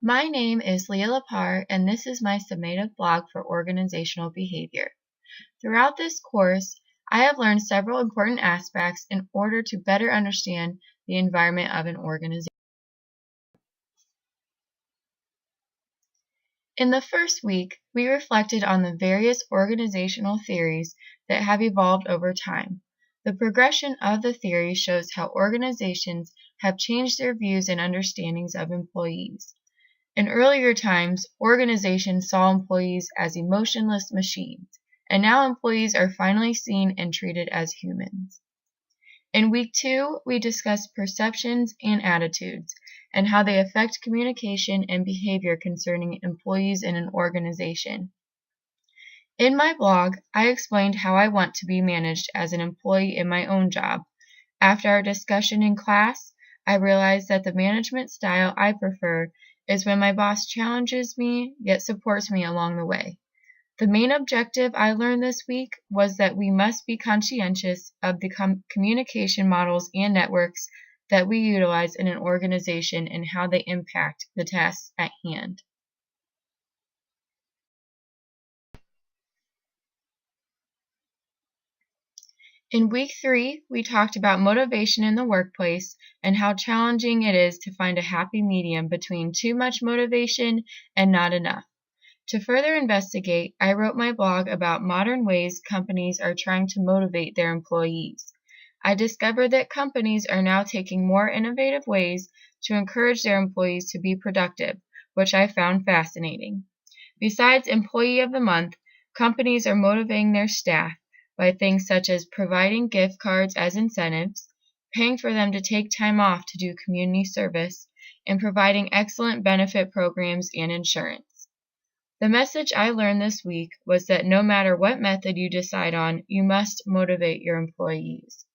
My name is LePar, and this is my summative blog for organizational behavior. Throughout this course, I have learned several important aspects in order to better understand the environment of an organization. In the first week, we reflected on the various organizational theories that have evolved over time. The progression of the theories shows how organizations have changed their views and understandings of employees. In earlier times, organizations saw employees as emotionless machines, and now employees are finally seen and treated as humans. In week 2, we discussed perceptions and attitudes, and how they affect communication and behavior concerning employees in an organization. In my blog, I explained how I want to be managed as an employee in my own job. After our discussion in class, I realized that the management style I prefer is when my boss challenges me yet supports me along the way. The main objective I learned this week was that we must be conscientious of the communication models and networks that we utilize in an organization and how they impact the tasks at hand. In week 3, we talked about motivation in the workplace and how challenging it is to find a happy medium between too much motivation and not enough. To further investigate, I wrote my blog about modern ways companies are trying to motivate their employees. I discovered that companies are now taking more innovative ways to encourage their employees to be productive, which I found fascinating. Besides Employee of the Month, companies are motivating their staff by things such as providing gift cards as incentives, paying for them to take time off to do community service, and providing excellent benefit programs and insurance. The message I learned this week was that no matter what method you decide on, you must motivate your employees.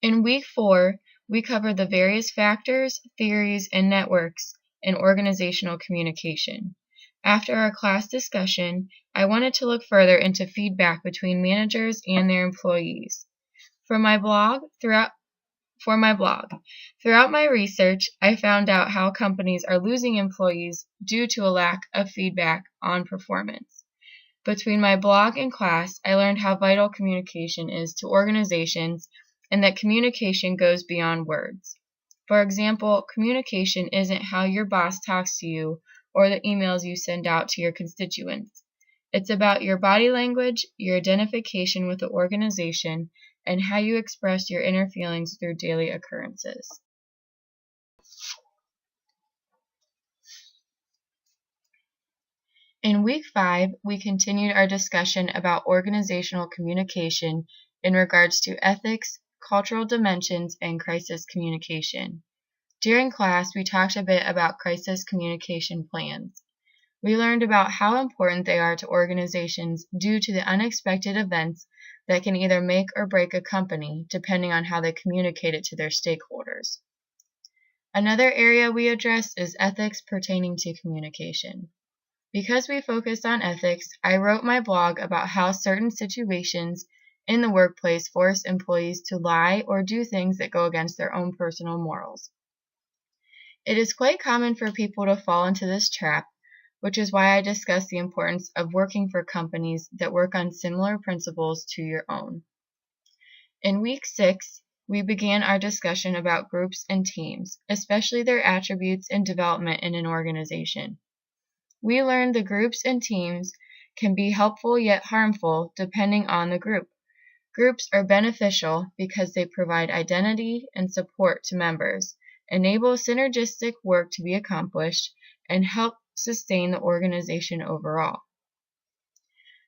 In week 4, we covered the various factors, theories, and networks in organizational communication. After our class discussion, I wanted to look further into feedback between managers and their employees. Throughout my research, I found out how companies are losing employees due to a lack of feedback on performance. Between my blog and class, I learned how vital communication is to organizations and that communication goes beyond words. For example, communication isn't how your boss talks to you or the emails you send out to your constituents. It's about your body language, your identification with the organization, and how you express your inner feelings through daily occurrences. In week 5, we continued our discussion about organizational communication in regards to ethics, cultural dimensions, and crisis communication. During class, we talked a bit about crisis communication plans. We learned about how important they are to organizations due to the unexpected events that can either make or break a company, depending on how they communicate it to their stakeholders. Another area we addressed is ethics pertaining to communication. Because we focused on ethics, I wrote my blog about how certain situations in the workplace force employees to lie or do things that go against their own personal morals. It is quite common for people to fall into this trap, which is why I discuss the importance of working for companies that work on similar principles to your own. In week 6, we began our discussion about groups and teams, especially their attributes and development in an organization. We learned the groups and teams can be helpful yet harmful depending on the group. Groups are beneficial because they provide identity and support to members, enable synergistic work to be accomplished, and help sustain the organization overall.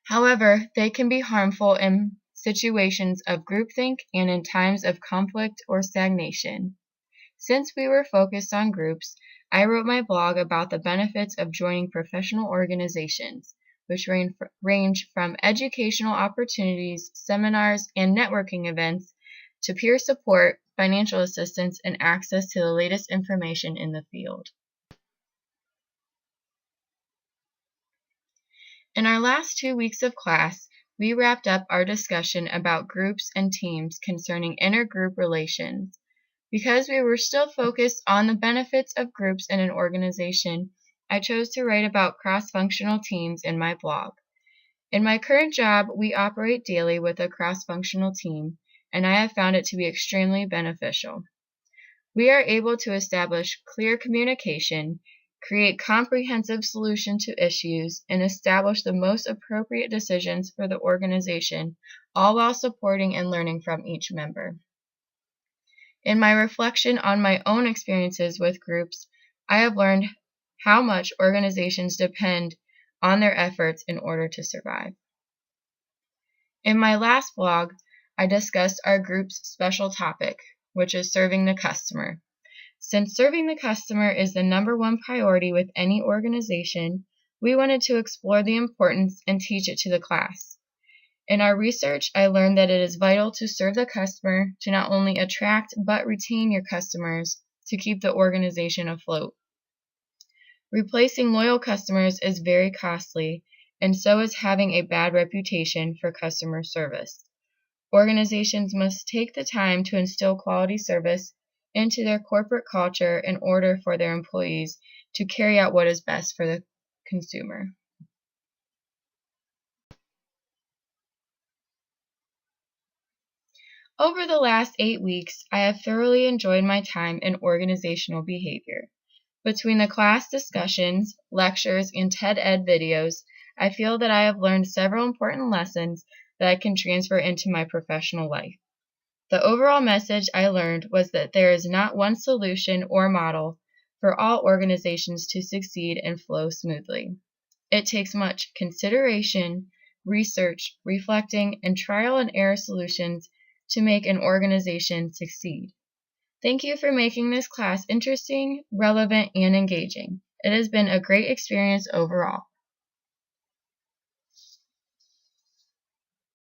However, they can be harmful in situations of groupthink and in times of conflict or stagnation. Since we were focused on groups, I wrote my blog about the benefits of joining professional organizations, which range from educational opportunities, seminars, and networking events to peer support, financial assistance, and access to the latest information in the field. In our last 2 weeks of class, we wrapped up our discussion about groups and teams concerning intergroup relations. Because we were still focused on the benefits of groups in an organization, I chose to write about cross-functional teams in my blog. In my current job, we operate daily with a cross-functional team, and I have found it to be extremely beneficial. We are able to establish clear communication, create comprehensive solutions to issues, and establish the most appropriate decisions for the organization, all while supporting and learning from each member. In my reflection on my own experiences with groups, I have learned how much organizations depend on their efforts in order to survive. In my last blog, I discussed our group's special topic, which is serving the customer. Since serving the customer is the number one priority with any organization, we wanted to explore the importance and teach it to the class. In our research, I learned that it is vital to serve the customer to not only attract but retain your customers to keep the organization afloat. Replacing loyal customers is very costly, and so is having a bad reputation for customer service. Organizations must take the time to instill quality service into their corporate culture in order for their employees to carry out what is best for the consumer. Over the last 8 weeks, I have thoroughly enjoyed my time in organizational behavior. Between the class discussions, lectures, and TED Ed videos, I feel that I have learned several important lessons that I can transfer into my professional life. The overall message I learned was that there is not one solution or model for all organizations to succeed and flow smoothly. It takes much consideration, research, reflecting, and trial and error solutions to make an organization succeed. Thank you for making this class interesting, relevant, and engaging. It has been a great experience overall.